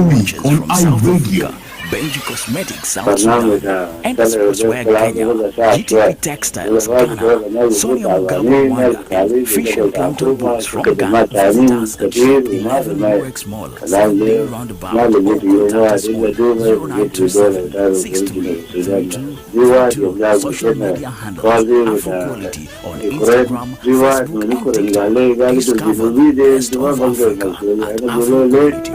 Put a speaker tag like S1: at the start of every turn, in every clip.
S1: the Week on iRadio.
S2: Benji Cosmetics South Sudan, and Sportswear Kenya, GTP Textiles Ghana, Sonia Mugabo Rwanda, and Fish and Plankton Books from Ghana. Visit us at shop 11 UX Mall, South Bay Roundabout, or contact us on 0927-6232. Social media handles Afro Quality on Instagram, Facebook, and TikTok. Discover the best of Africa at Afro Quality.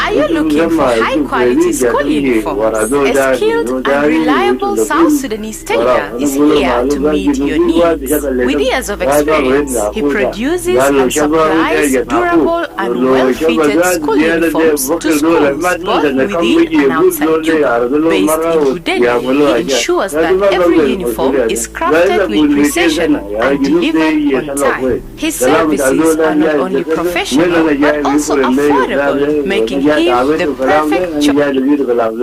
S3: Are you looking for high-quality school uniforms? A skilled and reliable South Sudanese tailor is here to meet your needs. With years of experience, he produces and supplies durable and well-fitted school uniforms to schools both within and outside Juba. Based in Udeni, he ensures that every uniform is crafted with precision and delivered on time. His services are not only professional but also affordable, making him the perfect choice.
S1: Sounds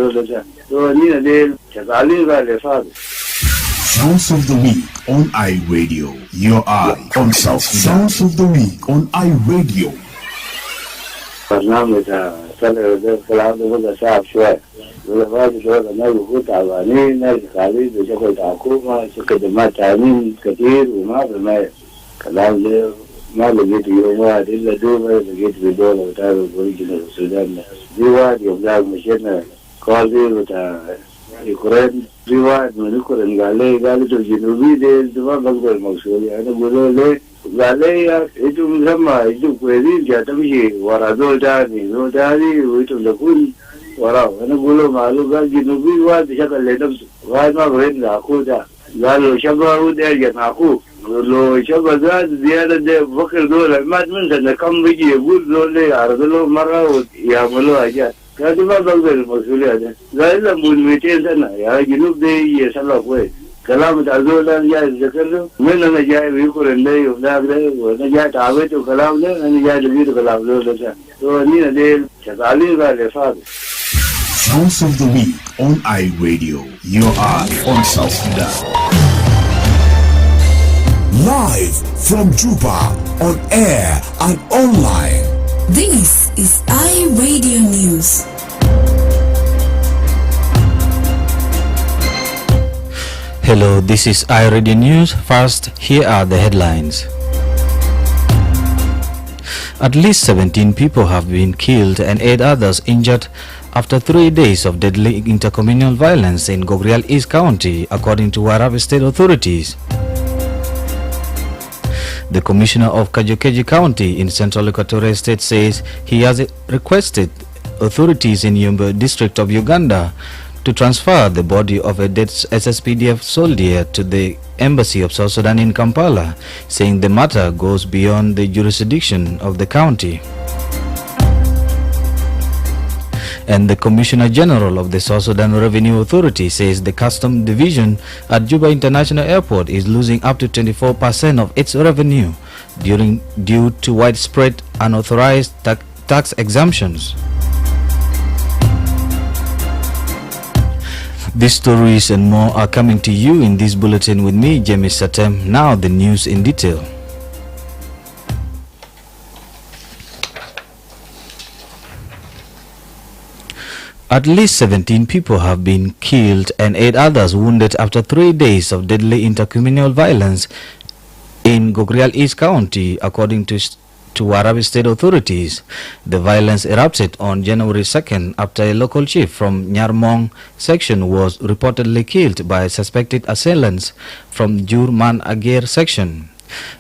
S1: of the Week on iRadio. Your eye on South Sudan. Sounds of the Week on iRadio.
S4: lo shaba za ziyara da bakar dole madmin da kan bige gud dole arzalo mara ya mulo aja ka duba bangal masuliya da zai la mulmite sana ya ginub dai ya sala koi kalam da zolan ya zakallo men na ja yi kuren dai da na ja ta abai to kalam ne na ja da bi kalam dole ta to ni ne shazali ga le fa
S1: Sounds of the Week on iRadio. Your eye on South Sudan. Live from Juba, on air and online.
S5: This is iRadio News.
S6: Hello, this is iRadio News. First, here are the headlines. At least 17 people have been killed and 8 others injured after 3 days of deadly intercommunal violence in Gogrial East County, according to Warab State authorities. The Commissioner of Kajokeji County in Central Equatorial State says he has requested authorities in Yumbo district of Uganda to transfer the body of a dead SSPDF soldier to the Embassy of South Sudan in Kampala, saying the matter goes beyond the jurisdiction of the county. And the Commissioner General of the South Sudan Revenue Authority says the Custom Division at Juba International Airport is losing up to 24% of its revenue due to widespread unauthorized tax exemptions. These stories and more are coming to you in this bulletin with me, James Atem. Now the news in detail. At least 17 people have been killed and 8 others wounded after 3 days of deadly intercommunal violence in Gogrial East County, according to Warabi State authorities. The violence erupted on January 2nd after a local chief from Nyarmong section was reportedly killed by suspected assailants from Jurman Agir section.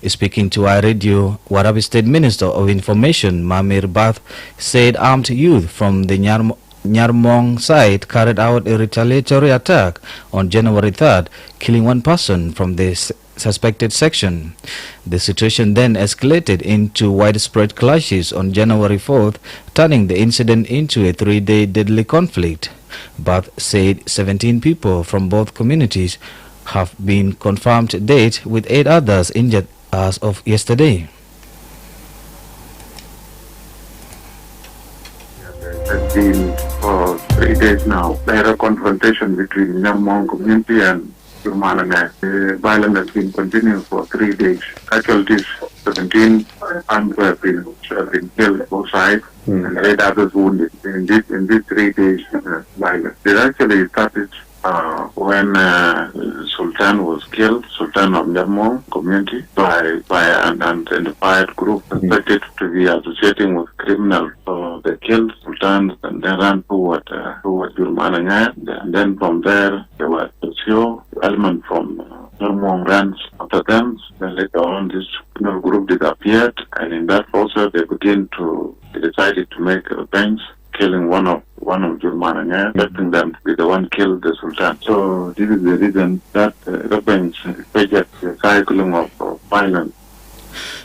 S6: Speaking to iRadio, Warabi State Minister of Information Mamir Bath said armed youth from the Nyarmong side carried out a retaliatory attack on January 3rd, killing 1 person from the suspected section. The situation then escalated into widespread clashes on January 4th, turning the incident into a 3-day deadly conflict. Bath said 17 people from both communities have been confirmed dead, with 8 others injured as of yesterday.
S7: Has been for 3 days now. There a confrontation between Nyarmong community and The violence has been continuing for 3 days. Casualties, 17 and have been killed both sides, and 8 others wounded in these 3 days violence. It actually started when Sultan was killed, Sultan of Nyamong community, by an identified group suspected to be associating with criminals. So they killed Sultan and then ran toward Jurmananga. And then from there, there were a few elements from Nyamong ran after them. Then later on, this criminal group disappeared, and in that process, they decided to make revenge, killing one of Jurmananga, expecting them to be the one killed the Sultan. So this is the reason that revenge project the cycling of violence.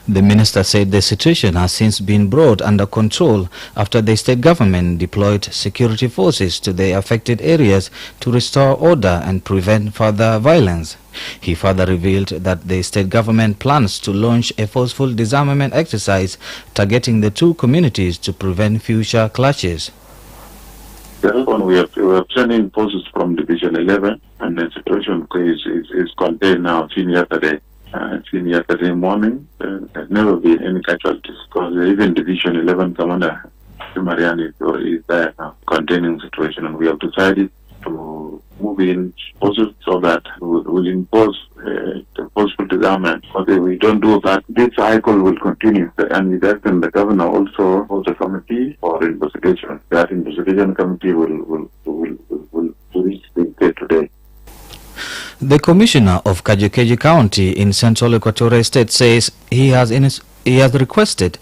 S6: The minister said the situation has since been brought under control after the state government deployed security forces to the affected areas to restore order and prevent further violence. He further revealed that the state government plans to launch a forceful disarmament exercise targeting the two communities to prevent future clashes.
S7: We have sent in forces from Division 11, and the situation is contained now. Seen yesterday morning. There's never been any casualties because even Division 11 Commander Mariani is there now, containing the situation, and we have decided to move in forces so that we'll impose the forceful disarmament. Because if we don't do that, this cycle will continue. And with that, the governor also holds a committee for investigation. That investigation committee will reach the day today.
S6: The commissioner of Kajukeji County in Central Equatorial State says he has requested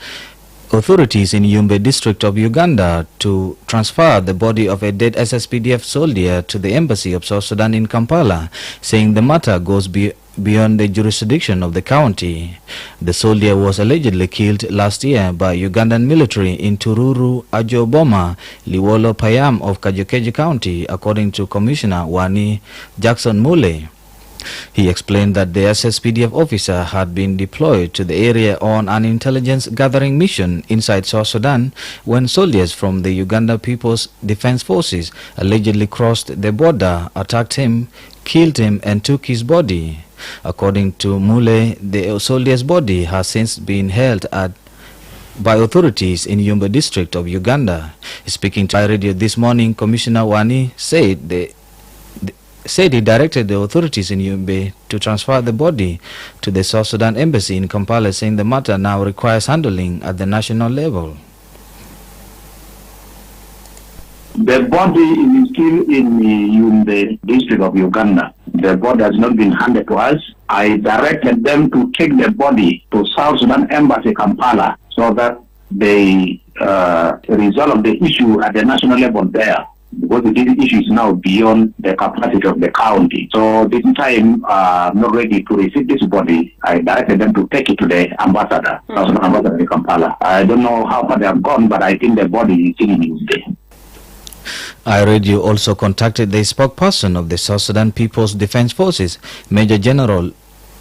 S6: authorities in Yumbe district of Uganda to transfer the body of a dead SSPDF soldier to the embassy of South Sudan in Kampala, saying the matter goes beyond the jurisdiction of the county. The soldier was allegedly killed last year by Ugandan military in Tururu Ajoboma, Liwolo Payam of Kajukeji County, according to Commissioner Wani Jackson Mule. He explained that the SSPDF officer had been deployed to the area on an intelligence gathering mission inside South Sudan when soldiers from the Uganda People's Defense Forces allegedly crossed the border, attacked him, killed him and took his body. According to Mule, the soldier's body has since been held by authorities in Yumbe district of Uganda. Speaking to iRadio this morning, Commissioner Wani said he directed the authorities in Yumbe to transfer the body to the South Sudan embassy in Kampala, saying the matter now requires handling at the national level.
S8: The body is still in the district of Uganda. The body has not been handed to us. I directed them to take the body to South Sudan Embassy, Kampala, so that they resolve the issue at the national level there. Because the issue is now beyond the capacity of the county. So this time, I'm not ready to receive this body. I directed them to take it to the ambassador, South Sudan ambassador in Kampala. I don't know how far they have gone, but I think the body is still in Uganda.
S6: iRadio also contacted the spokesperson of the South Sudan People's Defense Forces, Major General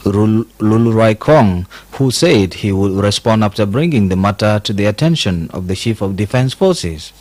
S6: Lulurai Kong, who said he would respond after bringing the matter to the attention of the Chief of Defense Forces.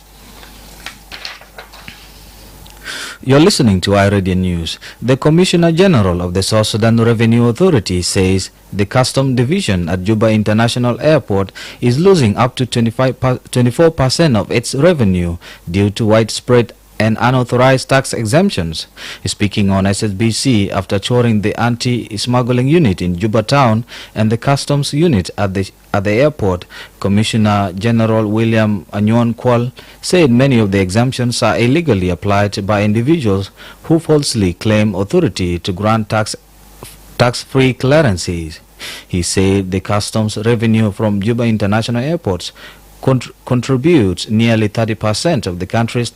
S6: You're listening to iRadio News. The Commissioner General of the South Sudan Revenue Authority says the Custom Division at Juba International Airport is losing up to 24% of its revenue due to widespread and unauthorized tax exemptions. Speaking on SSBC after touring the anti-smuggling unit in Juba Town and the customs unit at the airport, Commissioner General William Anyuan Kwal said many of the exemptions are illegally applied by individuals who falsely claim authority to grant tax-free clearances. He said the customs revenue from Juba International Airports contributes nearly 30% of the country's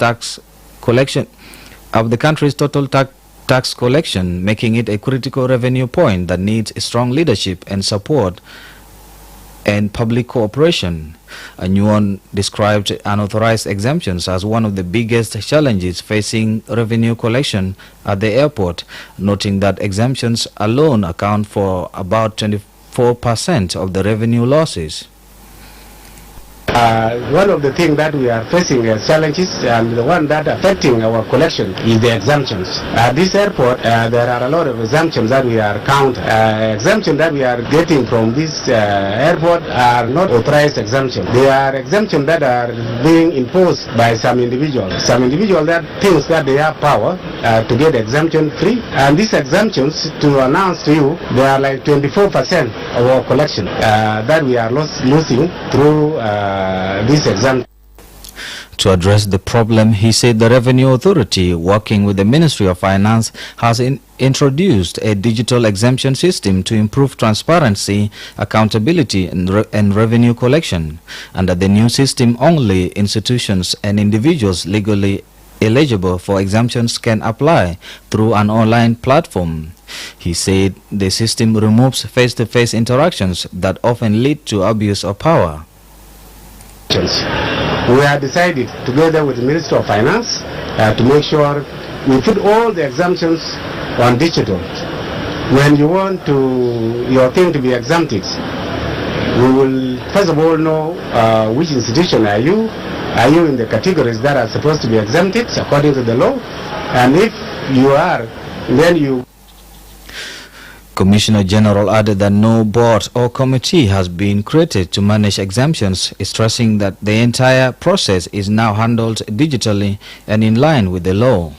S6: total tax collection, making it a critical revenue point that needs strong leadership and support and public cooperation. Anyuan described unauthorized exemptions as one of the biggest challenges facing revenue collection at the airport, noting that exemptions alone account for about 24% of the revenue losses.
S9: One of the things that we are facing as challenges, and the one that affecting our collection, is the exemptions. At this airport, there are a lot of exemptions that we are counting. Exemptions that we are getting from this airport are not authorized exemptions. They are exemptions that are being imposed by some individuals. Some individuals that thinks that they have power to get exemption free. And these exemptions, to announce to you, they are like 24% of our collection that we are losing through this exemption.
S6: To address the problem, he said the Revenue Authority, working with the Ministry of Finance, has introduced a digital exemption system to improve transparency, accountability, and revenue collection. Under the new system, only institutions and individuals legally eligible for exemptions can apply through an online platform. He said the system removes face-to-face interactions that often lead to abuse of power.
S9: We have decided, together with the Ministry of Finance, to make sure we put all the exemptions on digital. When you want your thing to be exempted, we will first of all know which institution are you. Are you in the categories that are supposed to be exempted according to the law? And if you are, then you...
S6: Commissioner General added that no board or committee has been created to manage exemptions, stressing that the entire process is now handled digitally and in line with the law.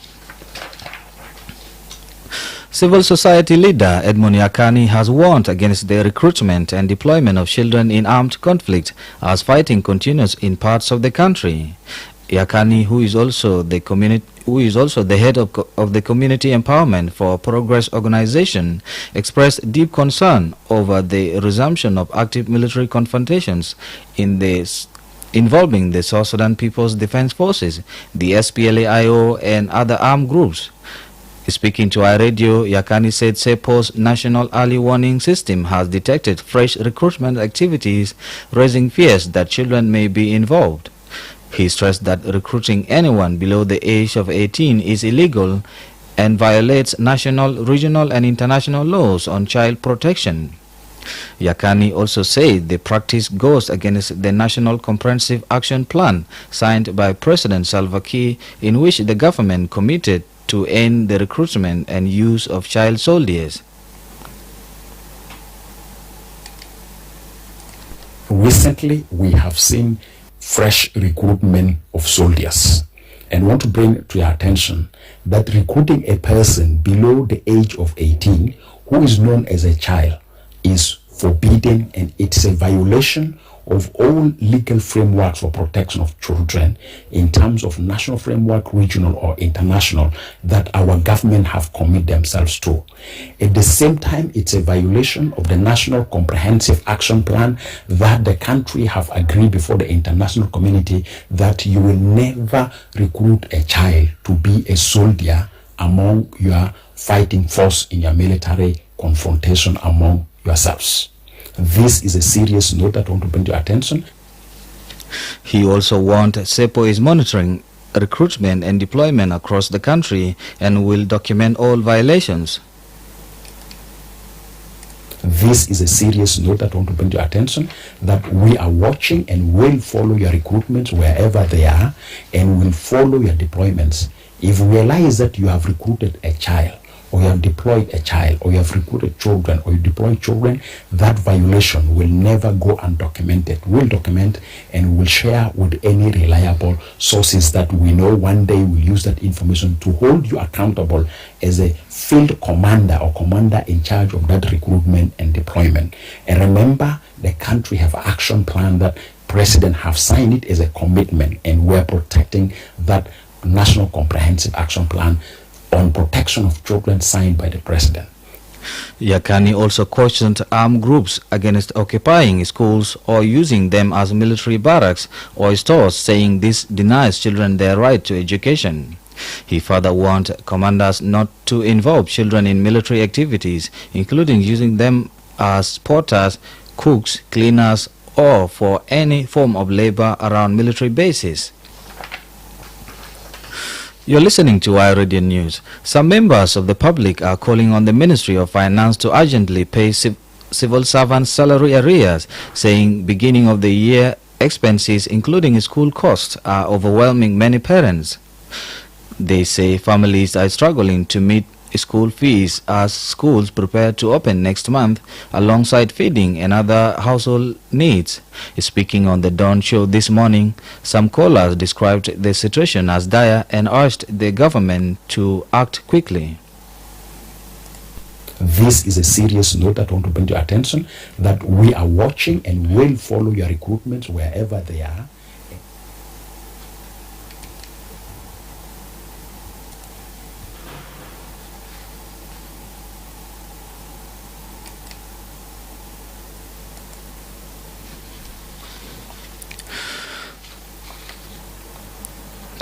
S6: Civil society leader Edmund Yakani has warned against the recruitment and deployment of children in armed conflict as fighting continues in parts of the country. Yakani, who is also the head of the Community Empowerment for Progress organization, expressed deep concern over the resumption of active military confrontations involving the South Sudan People's Defense Forces, the SPLA-IO, and other armed groups. Speaking to iRadio, Yakani said SEPO's National Early Warning System has detected fresh recruitment activities, raising fears that children may be involved. He stressed that recruiting anyone below the age of 18 is illegal and violates national, regional, and international laws on child protection. Yakani also said the practice goes against the National Comprehensive Action Plan signed by President Salva Kiir, in which the government committed to end the recruitment and use of child soldiers.
S10: Recently, we have seen fresh recruitment of soldiers, and want to bring to your attention that recruiting a person below the age of 18 who is known as a child is forbidden, and it's a violation of all legal frameworks for protection of children in terms of national framework, regional or international, that our government have committed themselves to. At the same time, it's a violation of the National Comprehensive Action Plan that the country have agreed before the international community that you will never recruit a child to be a soldier among your fighting force in your military confrontation among yourselves. This is a serious note that I want to bring to your attention.
S6: He also warned SEPO is monitoring recruitment and deployment across the country and will document all violations.
S10: This is a serious note that I want to bring to your attention, that we are watching and will follow your recruitments wherever they are, and will follow your deployments. If we realize that you have recruited a child, or you have deployed a child, or you have recruited children, or you deploy children, that violation will never go undocumented. We'll document and will share with any reliable sources that we know one day will use that information to hold you accountable as a field commander or commander in charge of that recruitment and deployment. And remember, the country have an action plan that President have signed it as a commitment, and we're protecting that National Comprehensive Action Plan on protection of children signed by the President.
S6: Yakani also cautioned armed groups against occupying schools or using them as military barracks or stores, saying this denies children their right to education. He further warned commanders not to involve children in military activities, including using them as porters, cooks, cleaners, or for any form of labor around military bases. You're listening to iRadio News. Some members of the public are calling on the Ministry of Finance to urgently pay civil servants salary arrears, saying beginning of the year expenses, including school costs, are overwhelming many parents. They say families are struggling to meet school fees as schools prepare to open next month, alongside feeding and other household needs. Speaking on the Dawn Show this morning, some callers described the situation as dire and urged the government to act quickly.
S10: This is a serious note that I want to bring to your attention, that we are watching and will follow your recruitments wherever they are.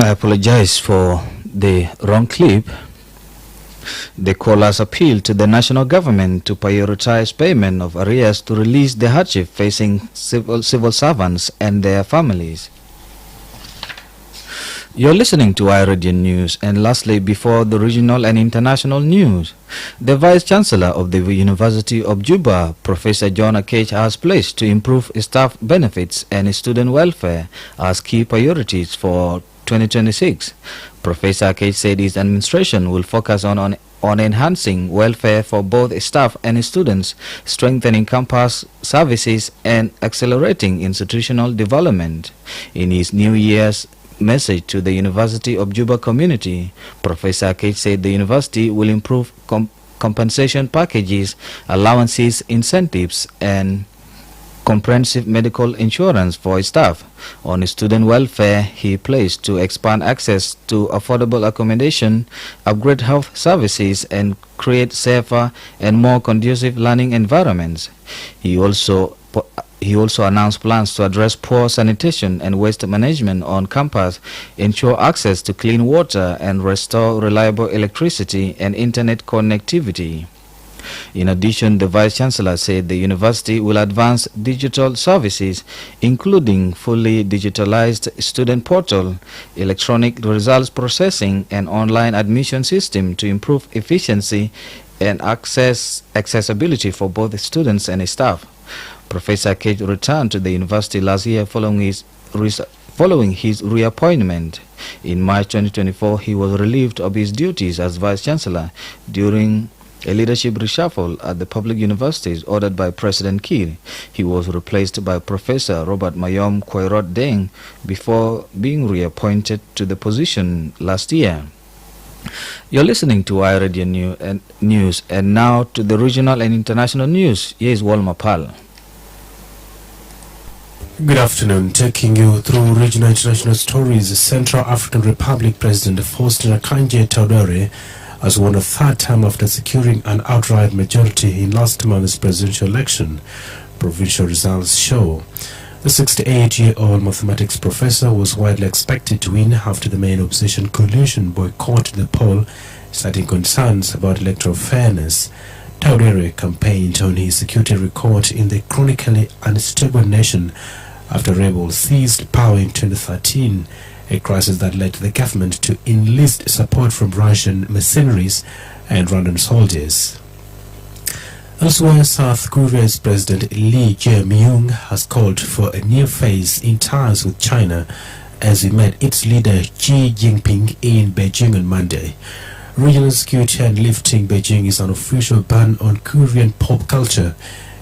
S6: I apologize for the wrong clip. The callers appealed to the national government to prioritize payment of arrears to release the hardship facing civil servants and their families. You're listening to iRadio News, and lastly, before the regional and international news, the Vice Chancellor of the University of Juba, Professor John Akech, has placed to improve staff benefits and student welfare as key priorities for 2026. Professor Akech said his administration will focus on enhancing welfare for both staff and students, strengthening campus services, and accelerating institutional development. In his New Year's message to the University of Juba community, Professor Akech said the university will improve compensation packages, allowances, incentives, and comprehensive medical insurance for staff. On student welfare, he pledged to expand access to affordable accommodation, upgrade health services, and create safer and more conducive learning environments. He also announced plans to address poor sanitation and waste management on campus, ensure access to clean water, and restore reliable electricity and internet connectivity. In addition, the Vice Chancellor said the university will advance digital services, including fully digitalized student portal, electronic results processing, and online admission system to improve efficiency and accessibility for both students and staff. Professor Akech returned to the university last year following his reappointment. In March 2024, he was relieved of his duties as Vice Chancellor during a leadership reshuffle at the public universities ordered by President Kiir. He was replaced by Professor Robert Mayom Koirot Deng before being reappointed to the position last year. You're listening to iRadio News, and now to the regional and international news. Here is Walma Pal.
S11: Good afternoon. Taking you through regional international stories, the Central African Republic President Faustin Archange Touadera has won a third time after securing an outright majority in last month's presidential election, provincial results show. The 68-year-old mathematics professor was widely expected to win after the main opposition coalition boycotted the poll, citing concerns about electoral fairness. Touadera campaigned on his security record in the chronically unstable nation after rebels seized power in 2013, a crisis that led the government to enlist support from Russian mercenaries and Rwandan soldiers. Elsewhere, South Korea's President Lee Jae-myung has called for a new phase in ties with China as he met its leader Xi Jinping in Beijing on Monday. Regional security and lifting Beijing is an official ban on Korean pop culture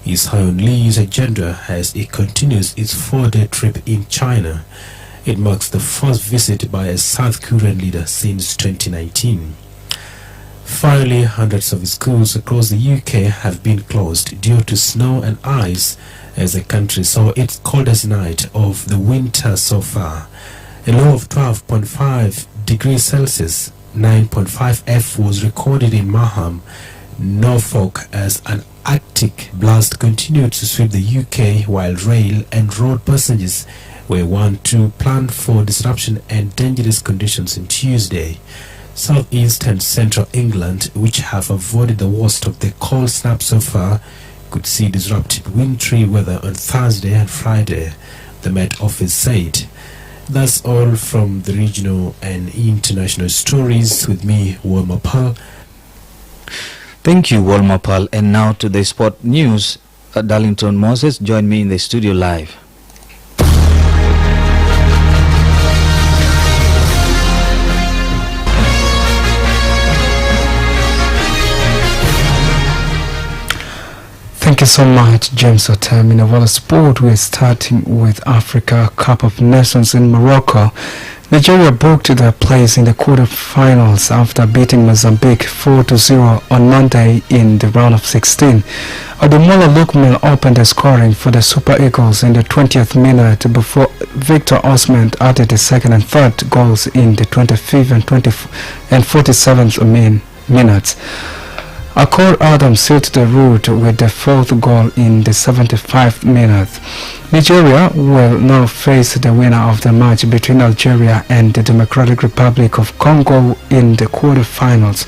S11: is high on Lee's agenda as it continues its 4-day trip in China. It marks the first visit by a South Korean leader since 2019. Finally, hundreds of schools across the UK have been closed due to snow and ice as the country saw its coldest night of the winter so far. A low of 12.5 degrees Celsius, 9.5 F was recorded in Maham, Norfolk, as an Arctic blast continued to sweep the UK while rail and road passengers were warned to plan for disruption and dangerous conditions on Tuesday. Southeast and central England, which have avoided the worst of the cold snap so far, could see disrupted wintry weather on Thursday and Friday, the Met Office said. That's all from the regional and international stories. With me, Walma Pal.
S6: Thank you, Walma Pal. And now to the sport news. Darlington Moses joined me in the studio live.
S12: Thank you so much, James Atem. In a world of sport, we're starting with Africa Cup of Nations in Morocco. Nigeria booked their place in the quarterfinals after beating Mozambique 4-0 on Monday in the round of 16. Ademola Lookman opened the scoring for the Super Eagles in the 20th minute before Victor Osman added the second and third goals in the 25th and 47th minutes. Akor Adam sealed the route with the fourth goal in the 75th minute. Nigeria will now face the winner of the match between Algeria and the Democratic Republic of Congo in the quarterfinals.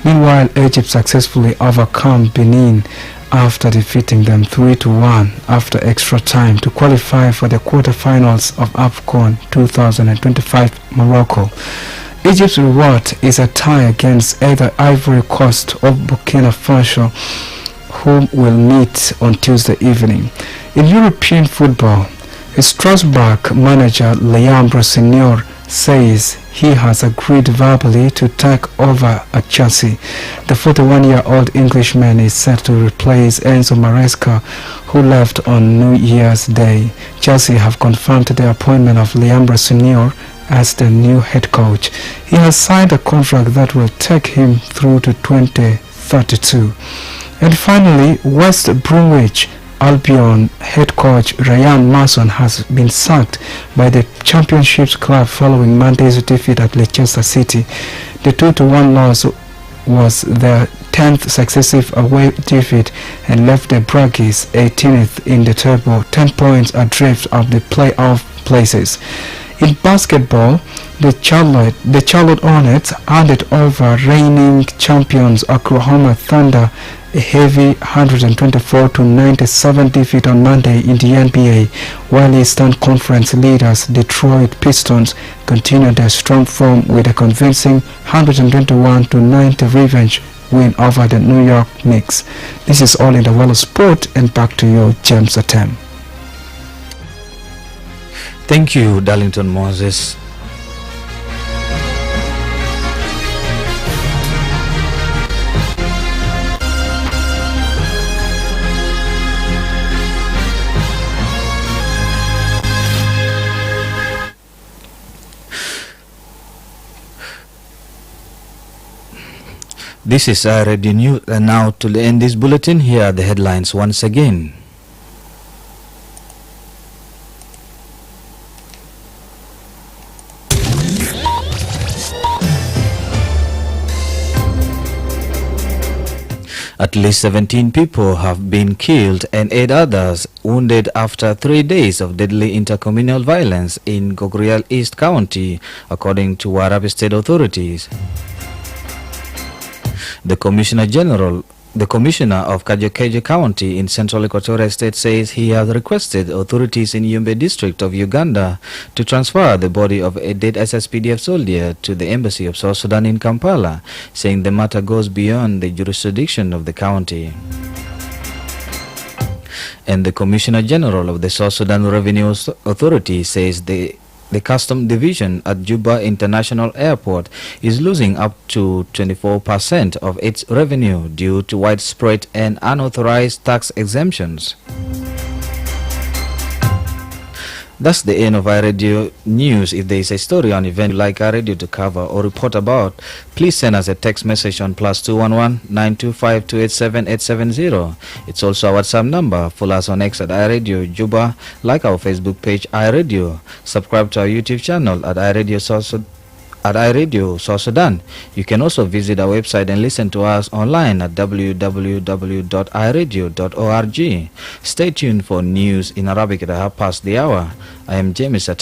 S12: Meanwhile, Egypt successfully overcome Benin after defeating them 3-1 after extra time to qualify for the quarterfinals of AFCON 2025 Morocco. Egypt's reward is a tie against either Ivory Coast or Burkina Faso, whom will meet on Tuesday evening. In European football, Strasbourg manager Leandro Senior says he has agreed verbally to take over at Chelsea. The 41-year-old Englishman is set to replace Enzo Maresca, who left on New Year's Day. Chelsea have confirmed the appointment of Leandro Senior as the new head coach. He has signed a contract that will take him through to 2032. And finally, West Bromwich Albion head coach Ryan Mason has been sacked by the Championship club following Monday's defeat at Leicester City. The 2-1 loss was their 10th successive away defeat and left the Braggies 18th in the table, 10 points adrift of the playoff places. In basketball, the Charlotte Hornets handed over reigning champions Oklahoma Thunder a heavy 124-97 defeat on Monday in the NBA, while Eastern Conference leaders Detroit Pistons continued their strong form with a convincing 121-90 revenge win over the New York Knicks. This is all in the world of sport, and back to you, James Atem.
S6: Thank you, Darlington Moses. This is Radio News, and now to end this bulletin, here are the headlines once again. At least 17 people have been killed and 8 others wounded after 3 days of deadly intercommunal violence in Gogrial East County, according to Warabe State authorities. The Commissioner of Kajekeje County in Central Equatorial State says he has requested authorities in Yumbe District of Uganda to transfer the body of a dead SSPDF soldier to the Embassy of South Sudan in Kampala, saying the matter goes beyond the jurisdiction of the county. And the Commissioner General of the South Sudan Revenue Authority says the Custom Division at Juba International Airport is losing up to 24% of its revenue due to widespread and unauthorized tax exemptions. That's the end of our radio news. If there is a story or an event you'd like our radio to cover or report about, please send us a text message on +211 925 287 870. It's also our WhatsApp number. Follow us on X at iRadio Juba, like our Facebook page iRadio, subscribe to our YouTube channel at iRadio South Sudan. You can also visit our website and listen to us online at www.iradio.org. Stay tuned for news in Arabic at 1/2 past the hour. I am James Atem.